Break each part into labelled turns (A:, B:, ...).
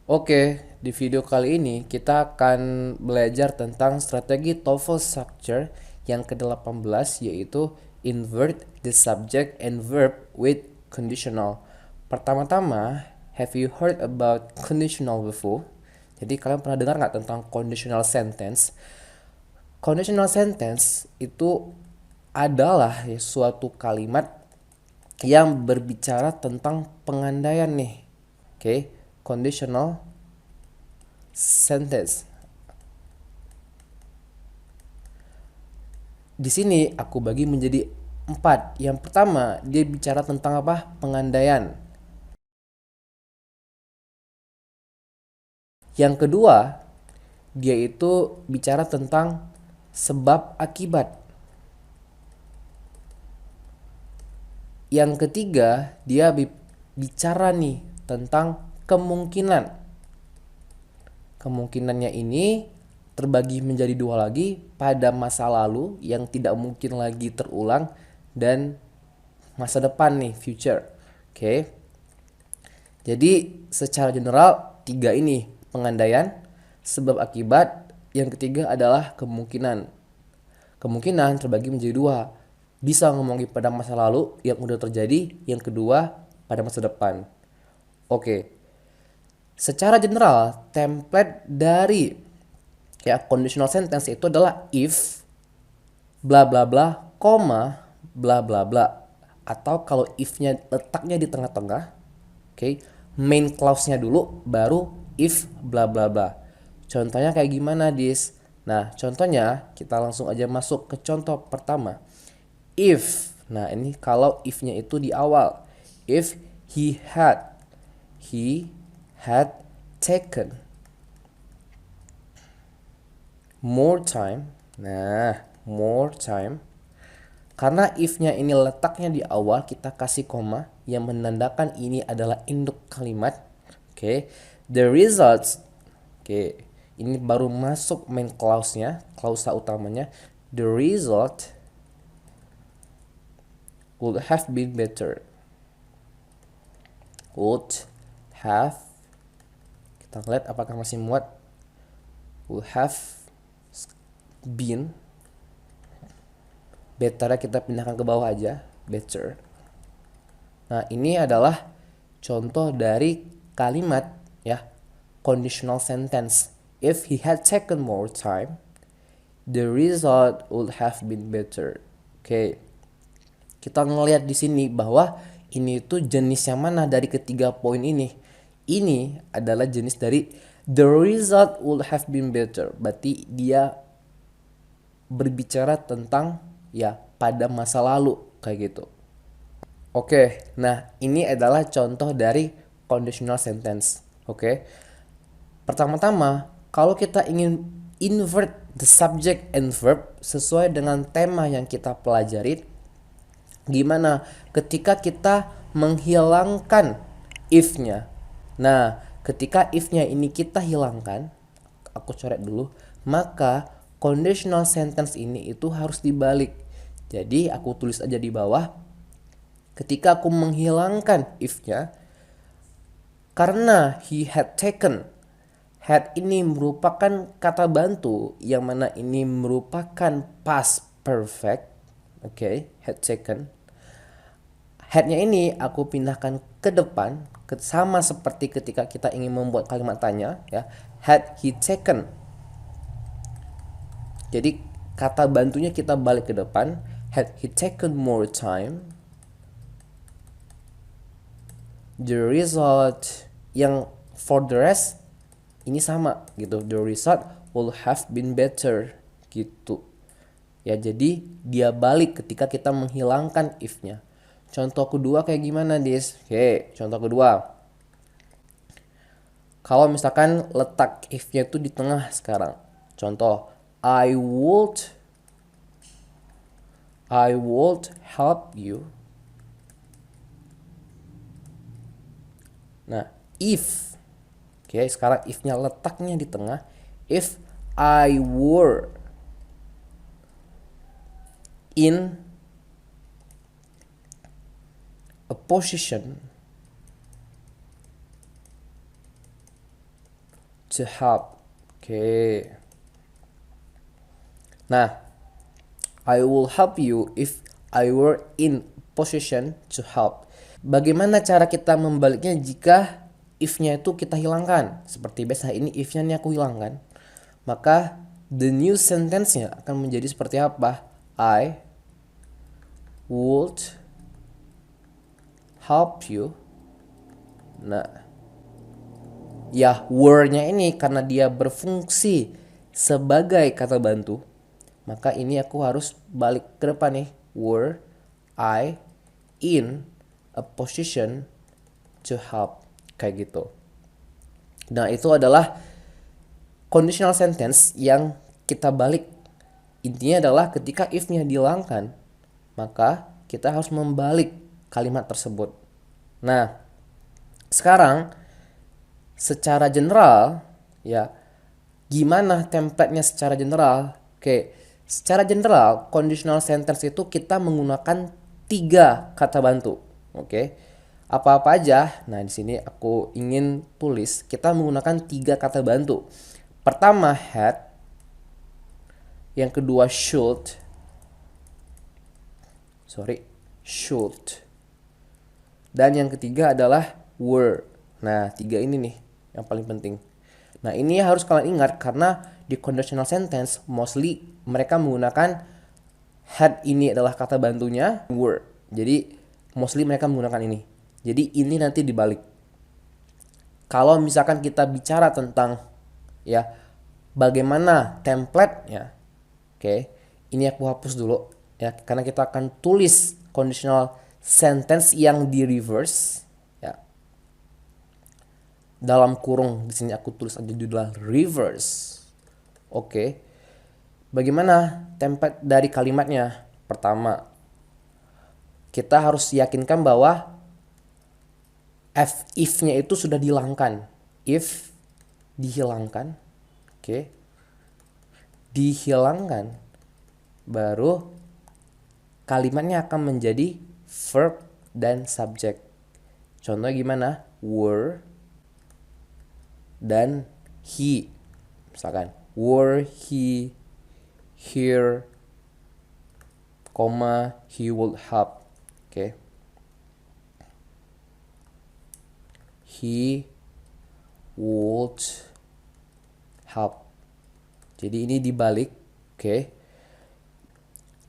A: Oke, di video kali ini kita akan belajar tentang strategi TOEFL structure yang ke-18 yaitu invert the subject and verb with conditional. Pertama-tama, have you heard about conditional before? Jadi kalian pernah dengar nggak tentang conditional sentence? Conditional sentence itu adalah suatu kalimat yang berbicara tentang pengandaian nih. Oke, conditional sentence. Di sini aku bagi menjadi 4. Yang pertama, dia bicara tentang apa? Pengandaian. Yang kedua, dia itu bicara tentang sebab akibat. Yang ketiga, dia bicara nih tentang kemungkinan. Kemungkinannya ini terbagi menjadi dua lagi, pada masa lalu yang tidak mungkin lagi terulang dan masa depan nih, future. Oke. Jadi secara general tiga ini, pengandaian, sebab akibat, yang ketiga adalah kemungkinan. Kemungkinan terbagi menjadi dua. Bisa ngomongin pada masa lalu yang udah terjadi, yang kedua pada masa depan. Oke. Secara general, template dari conditional sentence itu adalah if bla bla bla, koma bla bla bla. Atau kalau if-nya letaknya di tengah-tengah, oke, main clause-nya dulu baru if bla bla bla. Contohnya kayak gimana, Dis? Nah, contohnya kita langsung aja masuk ke contoh pertama. If. Nah, ini kalau if-nya itu di awal. If he had taken more time. Nah, more time. Karena if-nya ini letaknya di awal, kita kasih koma yang menandakan ini adalah induk kalimat. Oke. The results. Oke. Ini baru masuk main clause-nya, klausa utamanya. The result would have been better. Would have. Kita lihat apakah masih muat. Would have been. Better kita pindahkan ke bawah aja. Better. Nah, ini adalah contoh dari kalimat conditional sentence. If he had taken more time, the result would have been better. Oke. Kita ngelihat di sini bahwa ini tuh jenis yang mana dari ketiga poin ini. Ini adalah jenis dari the result would have been better. Berarti dia berbicara tentang pada masa lalu kayak gitu. Oke, nah ini adalah contoh dari conditional sentence. Oke. Pertama-tama, kalau kita ingin invert the subject and verb sesuai dengan tema yang kita pelajari, gimana ketika kita menghilangkan if-nya. Nah, ketika if-nya ini kita hilangkan, aku coret dulu, maka conditional sentence ini itu harus dibalik. Jadi aku tulis aja di bawah, ketika aku menghilangkan if-nya, karena he had taken. Had ini merupakan kata bantu yang mana ini merupakan past perfect. Oke, had taken. Had-nya ini aku pindahkan ke depan, sama seperti ketika kita ingin membuat kalimat tanya ya. Had he taken. Jadi kata bantunya kita balik ke depan. Had he taken more time, the result yang for the rest ini sama gitu, the result will have been better gitu ya. Jadi dia balik ketika kita menghilangkan if-nya. Contoh kedua kayak gimana, Dis? Oke, contoh kedua, kalau misalkan letak if-nya itu di tengah sekarang, contoh I would help you. Nah, if, oke, sekarang if-nya letaknya di tengah. If I were in a position to help. Oke. Nah, I will help you if I were in position to help. Bagaimana cara kita membaliknya jika if-nya itu kita hilangkan? Seperti biasa, ini if-nya ini aku hilangkan. Maka the new sentence-nya akan menjadi seperti apa? I would help you. Nah, ya were-nya ini karena dia berfungsi sebagai kata bantu, maka ini aku harus balik ke depan nih. Were I in a position to help, kayak gitu. Nah, itu adalah conditional sentence yang kita balik. Intinya adalah ketika if-nya dihilangkan, maka kita harus membalik kalimat tersebut. Nah, sekarang secara general ya, gimana template-nya secara general? Oke, secara general conditional sentence itu kita menggunakan 3 kata bantu. Oke. Apa-apa aja. Nah, di sini aku ingin tulis kita menggunakan 3 kata bantu. Pertama had, yang kedua should, dan yang ketiga adalah were. Nah, 3 ini nih yang paling penting. Nah, ini harus kalian ingat karena di conditional sentence mostly mereka menggunakan had, ini adalah kata bantunya, were. Jadi mostly mereka menggunakan ini. Jadi ini nanti dibalik. Kalau misalkan kita bicara tentang ya bagaimana template ya. Oke, ini aku hapus dulu ya karena kita akan tulis conditional sentence yang di reverse ya. Dalam kurung di sini aku tulis aja judul reverse. Oke. Bagaimana template dari kalimatnya? Pertama, kita harus yakinkan bahwa if-nya itu sudah dihilangkan. If dihilangkan. Oke. Dihilangkan. Baru kalimatnya akan menjadi verb dan subject. Contohnya gimana? Were dan he. Misalkan were he here, he would help. Oke. He would help. Jadi ini dibalik. Oke.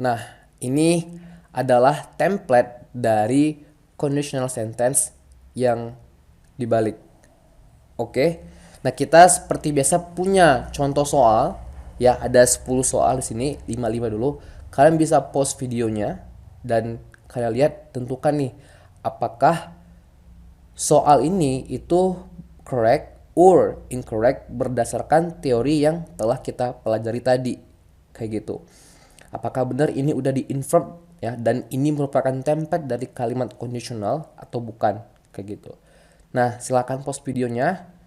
A: Nah, ini adalah template dari conditional sentence yang dibalik. Oke. Nah, kita seperti biasa punya contoh soal. Ya, ada 10 soal di sini, 5 dulu. Kalian bisa pause videonya dan kalian lihat, tentukan nih apakah soal ini itu correct or incorrect berdasarkan teori yang telah kita pelajari tadi. Kayak gitu. Apakah benar ini udah di-infer ya dan ini merupakan template dari kalimat conditional atau bukan, kayak gitu. Nah, silakan pause videonya.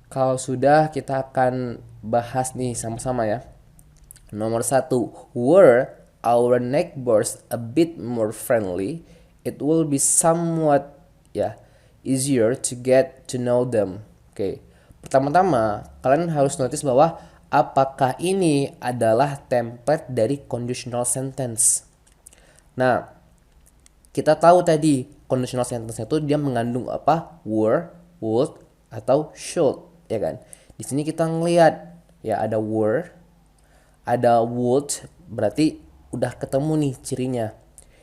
A: Kalau sudah, kita akan bahas nih sama-sama ya. Nomor 1, were our neighbors a bit more friendly, it will be somewhat easier to get to know them. Oke. Pertama-tama, kalian harus notice bahwa apakah ini adalah template dari conditional sentence. Nah, kita tahu tadi conditional sentence itu dia mengandung apa? Were, would, atau should, ya kan? Di sini kita ngelihat ya ada were, ada would, berarti udah ketemu nih cirinya.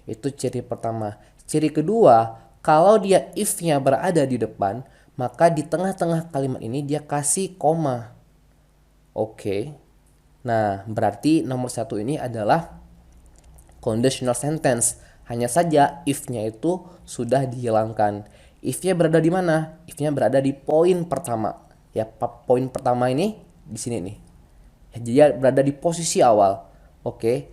A: Itu ciri pertama. Ciri kedua, kalau dia if-nya berada di depan, maka di tengah-tengah kalimat ini dia kasih koma. Oke. Nah, berarti nomor 1 ini adalah conditional sentence. Hanya saja if-nya itu sudah dihilangkan. If-nya berada di mana? If-nya berada di poin pertama. Ya, poin pertama ini di sini nih. Jadi dia berada di posisi awal. Oke.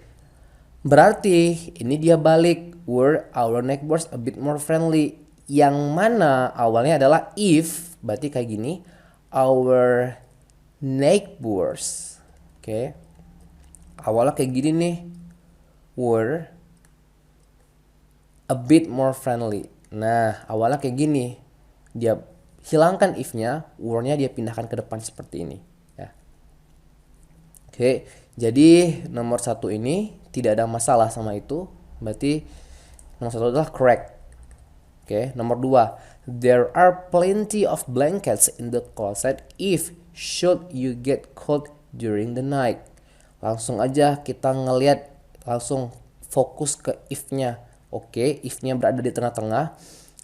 A: Berarti ini dia balik. Were our neighbors a bit more friendly. Yang mana awalnya adalah if. Berarti kayak gini. Our neighbors. Oke. Awalnya kayak gini nih. Were a bit more friendly. Nah, awalnya kayak gini. Dia hilangkan if-nya, were-nya dia pindahkan ke depan seperti ini ya. Oke, jadi nomor 1 ini tidak ada masalah sama itu, berarti nomor 1 adalah correct. Oke, nomor 2, there are plenty of blankets in the closet if should you get cold during the night. Langsung aja kita ngelihat, langsung fokus ke if-nya. Oke, if-nya berada di tengah-tengah.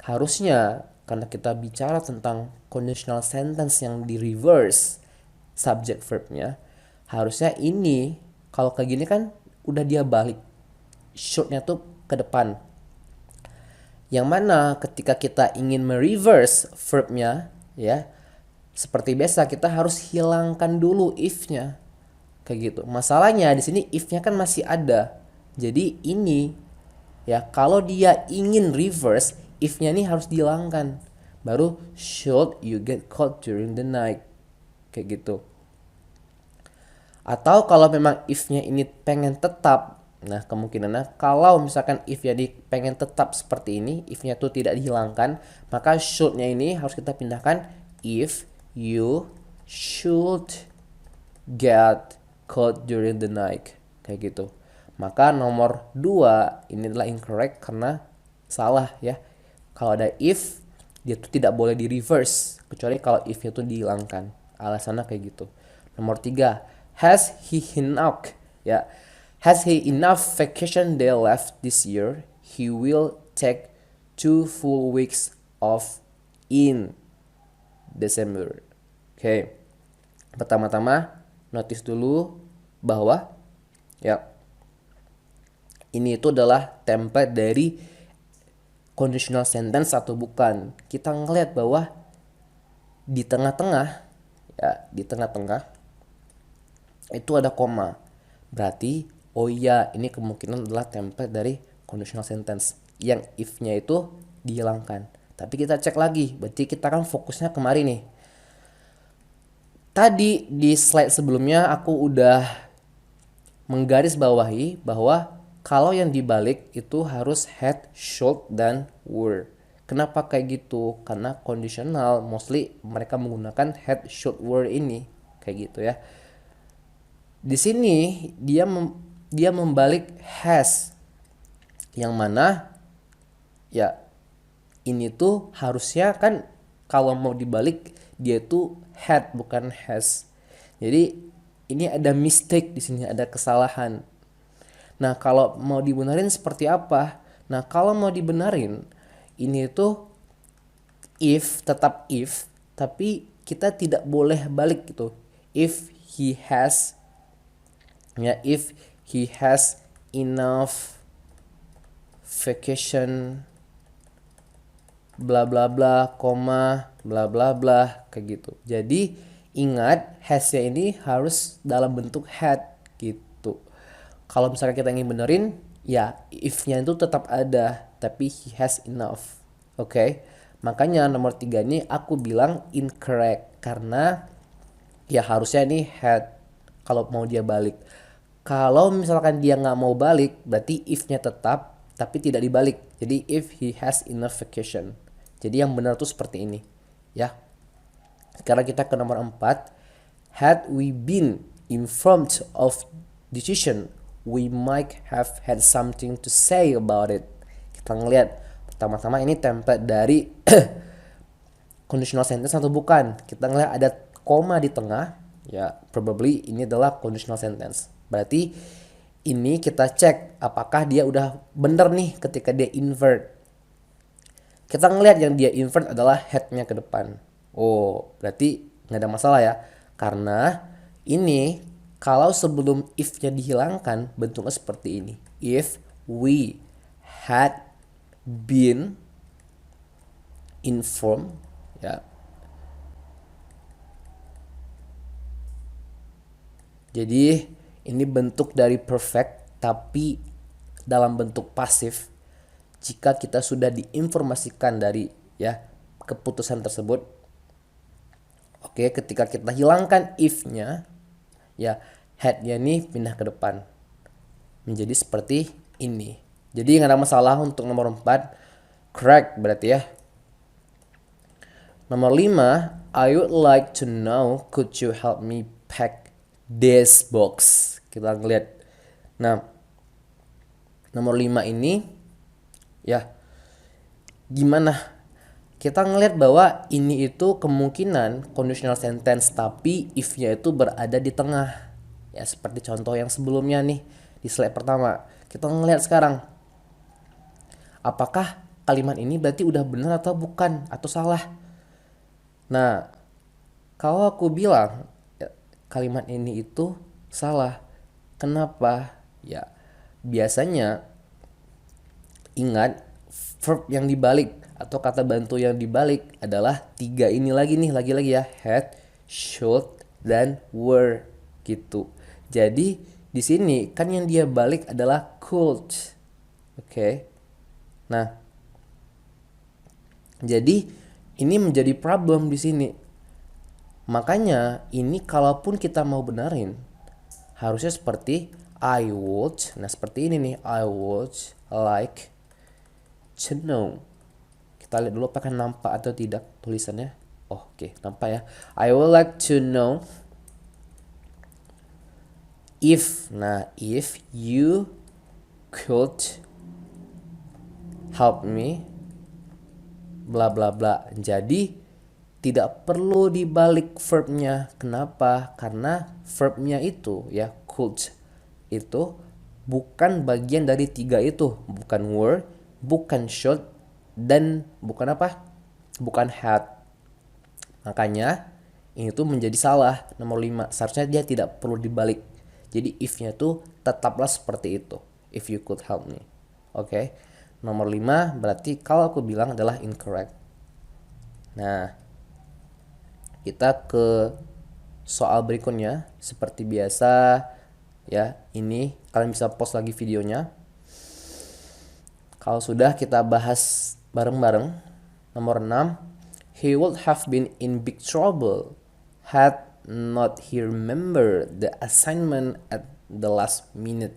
A: Harusnya karena kita bicara tentang conditional sentence yang di reverse subject verb-nya, harusnya ini kalau kayak gini kan udah dia balik, should-nya tuh ke depan. Yang mana ketika kita ingin mereverse verb-nya ya, seperti biasa kita harus hilangkan dulu if-nya. Kayak gitu. Masalahnya di sini if-nya kan masih ada. Jadi ini ya, kalau dia ingin reverse, if-nya ini harus dihilangkan. Baru should you get cold during the night. Kayak gitu. Atau kalau memang if-nya ini pengen tetap, nah kemungkinannya kalau misalkan if-nya pengen tetap seperti ini, if-nya tuh tidak dihilangkan, maka should-nya ini harus kita pindahkan if you should get cold during the night. Kayak gitu. Maka nomor 2 ini adalah incorrect karena salah ya. Kalau ada if, dia tuh tidak boleh di reverse kecuali kalau if-nya tuh dihilangkan. Alasannya kayak gitu. Nomor 3, has he enough ya. Has he enough vacation day left this year? He will take 2 full weeks off in December. Oke. Pertama-tama notice dulu bahwa ya ini itu adalah template dari conditional sentence atau bukan. Kita ngelihat bahwa di tengah-tengah ya, di tengah-tengah itu ada koma. Berarti oh iya, ini kemungkinan adalah template dari conditional sentence yang if-nya itu dihilangkan. Tapi kita cek lagi, berarti kita kan fokusnya kemari nih. Tadi di slide sebelumnya aku udah menggarisbawahi bahwa kalau yang dibalik itu harus had, should, dan were. Kenapa kayak gitu? Karena conditional mostly mereka menggunakan had, should, were ini. Kayak gitu ya. Di sini dia membalik has. Yang mana ya ini tuh harusnya kan kalau mau dibalik dia tuh had bukan has. Jadi ini ada mistake di sini, ada kesalahan. Nah, kalau mau dibenarin seperti apa? Nah, kalau mau dibenarin ini tuh if, tetap if, tapi kita tidak boleh balik gitu. If he has ya, if he has enough vacation bla bla bla, koma bla bla bla, kayak gitu. Jadi ingat has-nya ini harus dalam bentuk had gitu. Kalau misalnya kita ingin benerin, ya if-nya itu tetap ada, tapi he has enough. Oke. Makanya nomor 3 ini aku bilang incorrect karena ya harusnya ini had kalau mau dia balik. Kalau misalkan dia nggak mau balik, berarti if-nya tetap tapi tidak dibalik. Jadi if he has enough vacation. Jadi yang benar tuh seperti ini, ya. Sekarang kita ke nomor 4. Had we been informed of decision, we might have had something to say about it. Kita ngelihat pertama-tama ini template dari conditional sentence atau bukan. Kita ngelihat ada koma di tengah, ya probably ini adalah conditional sentence. Berarti ini kita cek apakah dia udah bener nih ketika dia invert. Kita ngelihat yang dia invert adalah head-nya ke depan. Oh, berarti nggak ada masalah ya. Karena ini kalau sebelum if-nya dihilangkan bentuknya seperti ini. If we had been informed ya. Jadi ini bentuk dari perfect tapi dalam bentuk pasif. Jika kita sudah diinformasikan dari ya keputusan tersebut. Oke, ketika kita hilangkan if-nya ya had-nya nih pindah ke depan. Menjadi seperti ini. Jadi nggak ada masalah untuk nomor 4. Correct berarti ya. Nomor 5, I would like to know, could you help me pack this box? Kita ngeliat. Nah, nomor 5 ini ya gimana? Kita ngeliat bahwa ini itu kemungkinan conditional sentence tapi if-nya itu berada di tengah. Ya seperti contoh yang sebelumnya nih di slide pertama. Kita ngeliat sekarang. Apakah kalimat ini berarti udah benar atau bukan atau salah? Nah, kalau aku bilang kalimat ini itu salah, kenapa? Ya, biasanya ingat verb yang dibalik atau kata bantu yang dibalik adalah 3 ini lagi nih, lagi-lagi ya, had, should, dan were gitu. Jadi di sini kan yang dia balik adalah could. Oke. Nah, jadi ini menjadi problem di sini. Makanya ini kalaupun kita mau benerin harusnya seperti I would. Nah, seperti ini nih, I would like to know. Kita lihat dulu apakah nampak atau tidak tulisannya. Oh, oke, nampak ya. I would like to know if. Nah, if you could help me bla bla bla. Jadi tidak perlu dibalik verbnya. Kenapa? Karena verbnya itu ya could itu bukan bagian dari 3 itu, bukan were, bukan should, dan bukan apa? Bukan had. Makanya ini tuh menjadi salah nomor 5. Seharusnya dia tidak perlu dibalik. Jadi if-nya tuh tetaplah seperti itu. If you could help me. Oke. Nomor 5 berarti kalau aku bilang adalah incorrect. Nah, kita ke soal berikutnya. Seperti biasa ya, ini kalian bisa pause lagi videonya. Kalau sudah, kita bahas bareng-bareng. Nomor 6, he would have been in big trouble had not he remembered the assignment at the last minute.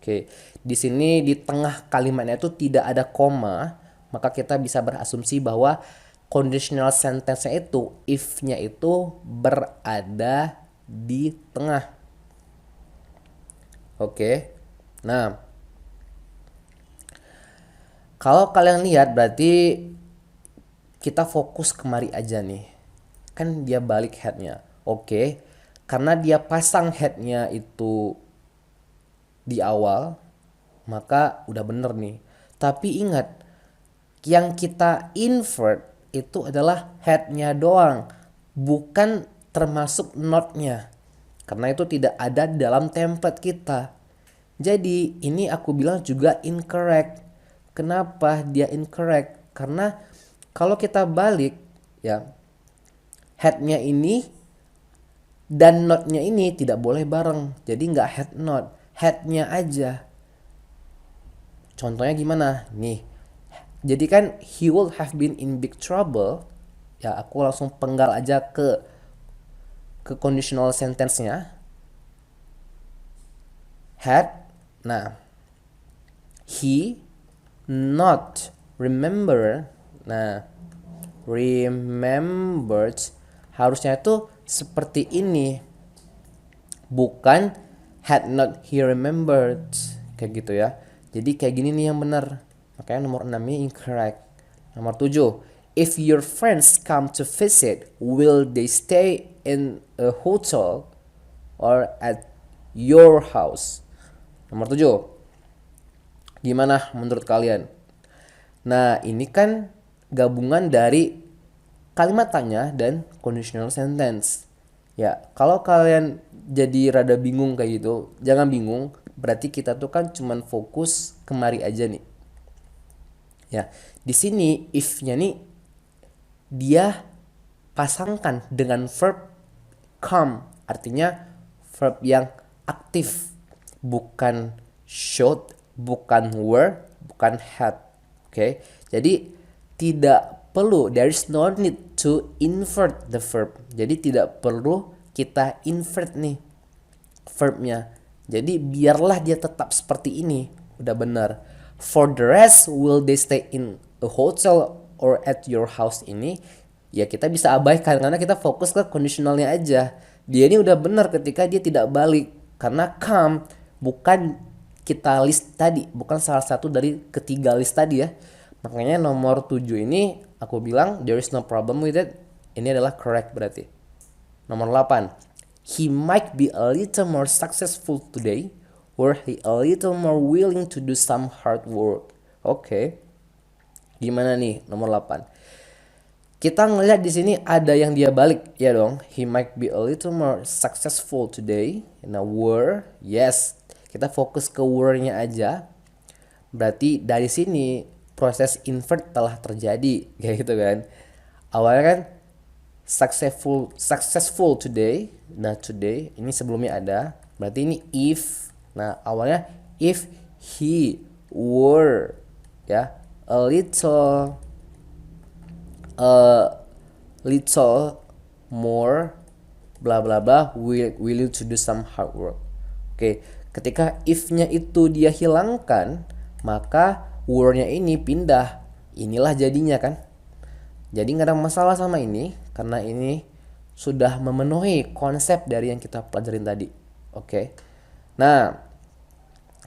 A: Oke, di sini di tengah kalimatnya itu tidak ada koma, maka kita bisa berasumsi bahwa conditional sentence-nya itu, if-nya itu berada di tengah. Oke, nah kalau kalian lihat berarti kita fokus kemari aja nih. Kan dia balik head-nya. Oke, karena dia pasang head-nya itu di awal, maka udah bener nih. Tapi ingat, yang kita invert itu adalah head-nya doang, bukan termasuk not-nya. Karena itu tidak ada dalam template kita. Jadi ini aku bilang juga incorrect. Kenapa dia incorrect? Karena kalau kita balik ya, head-nya ini dan not-nya ini tidak boleh bareng. Jadi nggak head not, head-nya aja. Contohnya gimana? Nih, jadi kan he would have been in big trouble. Ya, aku langsung penggal aja ke conditional sentence-nya. Had. Nah, he not remember. Nah, remembered harusnya itu seperti ini, bukan had not he remembered, kayak gitu ya. Jadi kayak gini nih yang benar. Makanya nomor 6 ini incorrect. Nomor 7, if your friends come to visit, will they stay in a hotel or at your house? Nomor 7, gimana menurut kalian? Nah, ini kan gabungan dari kalimat tanya dan conditional sentence. Ya, kalau kalian jadi rada bingung kayak gitu, jangan bingung. Berarti kita tuh kan cuman fokus kemari aja nih. Ya, di sini if-nya nih dia pasangkan dengan verb come, artinya verb yang aktif, bukan should, bukan were, bukan had. Oke. Jadi tidak perlu, there is no need to invert the verb. Jadi tidak perlu kita invert nih verbnya. Jadi biarlah dia tetap seperti ini, udah benar. For the rest, will they stay in a hotel or at your house ini ya kita bisa abaikan karena kita fokus ke conditionalnya aja. Dia ini udah benar ketika dia tidak balik karena come bukan kita list tadi, bukan salah satu dari ketiga list tadi ya. Makanya nomor 7 ini aku bilang there is no problem with it. Ini adalah correct berarti. Nomor 8. He might be a little more successful today or he a little more willing to do some hard work. Oke. Gimana nih nomor 8? Kita ngelihat di sini ada yang dia balik, ya dong. He might be a little more successful today. Nah, were, yes. Kita fokus ke were-nya aja. Berarti dari sini proses invert telah terjadi, kayak gitu kan. Awalnya kan successful today. Nah, today ini sebelumnya ada. Berarti ini if. Nah, awalnya if he were ya a little more bla bla bla willing to do some hard work. Oke, ketika if-nya itu dia hilangkan, maka were-nya ini pindah. Inilah jadinya kan. Jadi nggak ada masalah sama ini karena ini sudah memenuhi konsep dari yang kita pelajarin tadi. Oke. Nah,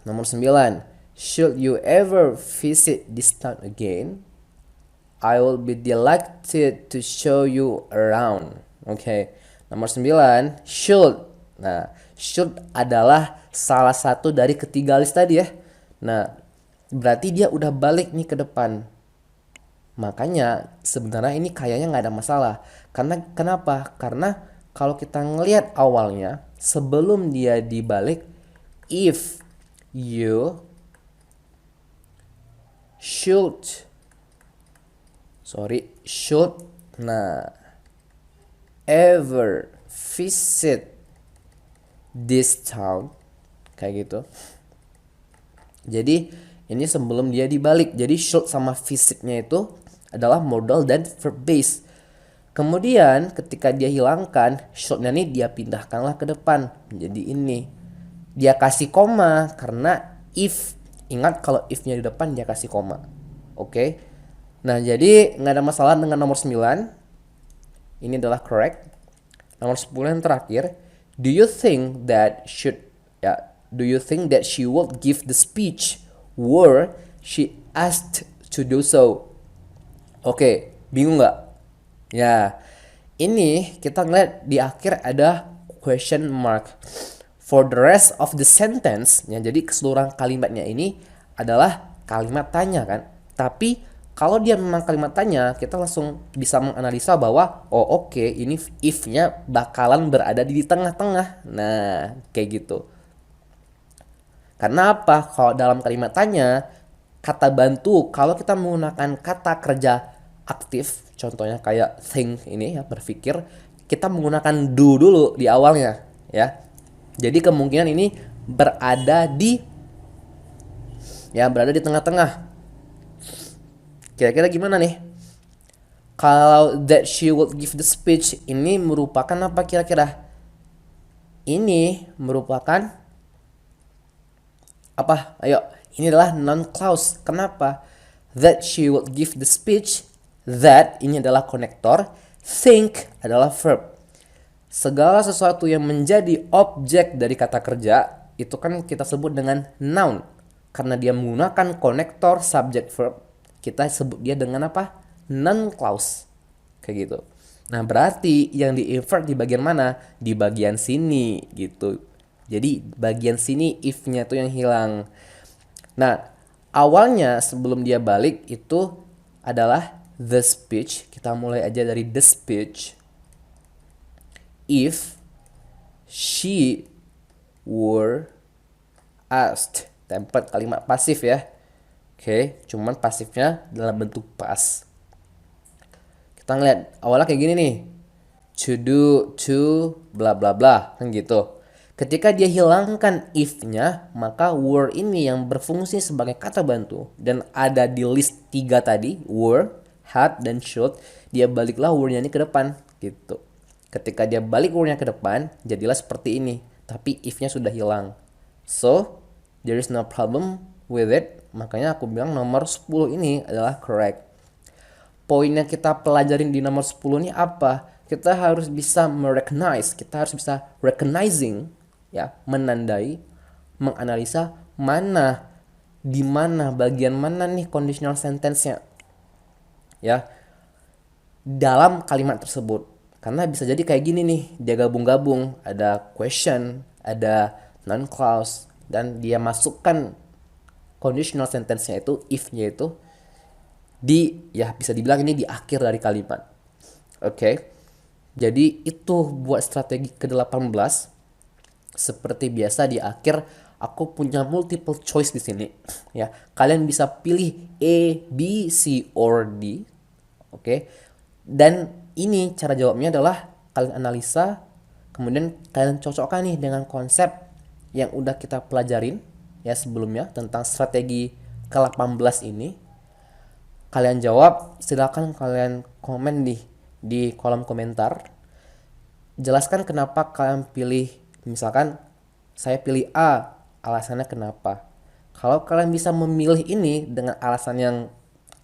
A: nomor 9. Should you ever visit this town again, I will be delighted to show you around. Oke. Nomor 9, should. Nah, should adalah salah satu dari ketiga list tadi ya. Nah, berarti dia udah balik nih ke depan. Makanya sebenarnya ini kayaknya nggak ada masalah. Karena kenapa? Karena kalau kita ngelihat awalnya sebelum dia dibalik, if you should nah ever visit this town kayak gitu. Jadi ini sebelum dia dibalik. Jadi should sama visitnya itu adalah modal dan verb base. Kemudian ketika dia hilangkan shouldnya nih dia pindahkanlah ke depan. Jadi ini dia kasih koma karena if. Ingat kalau if-nya di depan dia kasih koma. Oke. Nah, jadi nggak ada masalah dengan nomor 9. Ini adalah correct. Nomor 10 yang terakhir. Do you think that she would give the speech were she asked to do so? Oke, bingung nggak? Ya, ini kita ngeliat di akhir ada question mark. For the rest of the sentence, ya, jadi keseluruhan kalimatnya ini adalah kalimat tanya kan. Tapi kalau dia memang kalimat tanya, kita langsung bisa menganalisa bahwa oke, ini if-nya bakalan berada di tengah-tengah. Nah, kayak gitu. Karena apa? Kalau dalam kalimat tanya, kata bantu kalau kita menggunakan kata kerja aktif, contohnya kayak think ini ya, berpikir, kita menggunakan do dulu di awalnya ya. Jadi kemungkinan ini berada di tengah-tengah. Kira-kira gimana nih? Kalau that she would give the speech ini merupakan apa kira-kira? Ini merupakan apa? Ayo, ini adalah noun clause. Kenapa? That she would give the speech. That ini adalah konektor. Think adalah verb. Segala sesuatu yang menjadi objek dari kata kerja itu kan kita sebut dengan noun. Karena dia menggunakan konektor subject verb, kita sebut dia dengan apa? Noun clause. Kayak gitu. Nah, berarti yang di-invert di bagian mana? Di bagian sini gitu. Jadi bagian sini if-nya tuh yang hilang. Nah, awalnya sebelum dia balik itu adalah the speech. Kita mulai aja dari the speech. If she were asked. Template kalimat pasif ya. Oke, cuman pasifnya dalam bentuk past. Kita ngeliat awalnya kayak gini nih. To do, to, bla bla bla. Kan gitu. Ketika dia hilangkan if-nya, maka were ini yang berfungsi sebagai kata bantu. Dan ada di list 3 tadi, were, had, dan should. Dia baliklah were-nya ini ke depan. Gitu. Ketika dia balik word-nya ke depan, jadilah seperti ini. Tapi if-nya sudah hilang. So, there is no problem with it. Makanya aku bilang nomor 10 ini adalah correct. poin yang kita pelajarin di nomor 10 ini apa? Kita harus bisa merecognize, kita harus bisa recognizing, ya, menandai, menganalisa mana, di mana, bagian mana nih conditional sentence-nya, ya, dalam kalimat tersebut. Karena bisa jadi kayak gini nih, dia gabung-gabung, ada question, ada noun clause, dan dia masukkan conditional sentence-nya itu, if-nya itu, di, ya bisa dibilang ini di akhir dari kalimat. Oke. Jadi itu buat strategi ke-18. Seperti biasa di akhir aku punya multiple choice di sini. Ya, kalian bisa pilih A, B, C, or D. Oke. Dan ini cara jawabnya adalah kalian analisa, kemudian kalian cocokkan nih dengan konsep yang udah kita pelajarin ya sebelumnya tentang strategi ke-18 ini. Kalian jawab, silakan kalian komen di kolom komentar. Jelaskan kenapa kalian pilih, misalkan saya pilih A, alasannya kenapa. Kalau kalian bisa memilih ini dengan alasan yang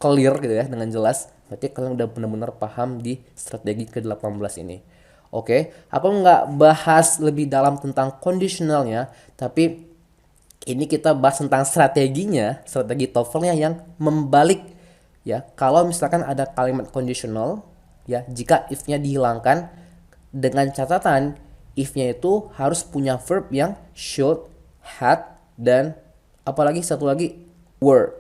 A: clear gitu ya, dengan jelas, berarti kalian udah benar-benar paham di strategi ke-18 ini. Oke, aku nggak bahas lebih dalam tentang conditionalnya, tapi ini kita bahas tentang strateginya, strategi TOEFL-nya yang membalik, ya. Kalau misalkan ada kalimat conditional, ya, jika if-nya dihilangkan, dengan catatan if-nya itu harus punya verb yang should, had, dan apalagi satu lagi were.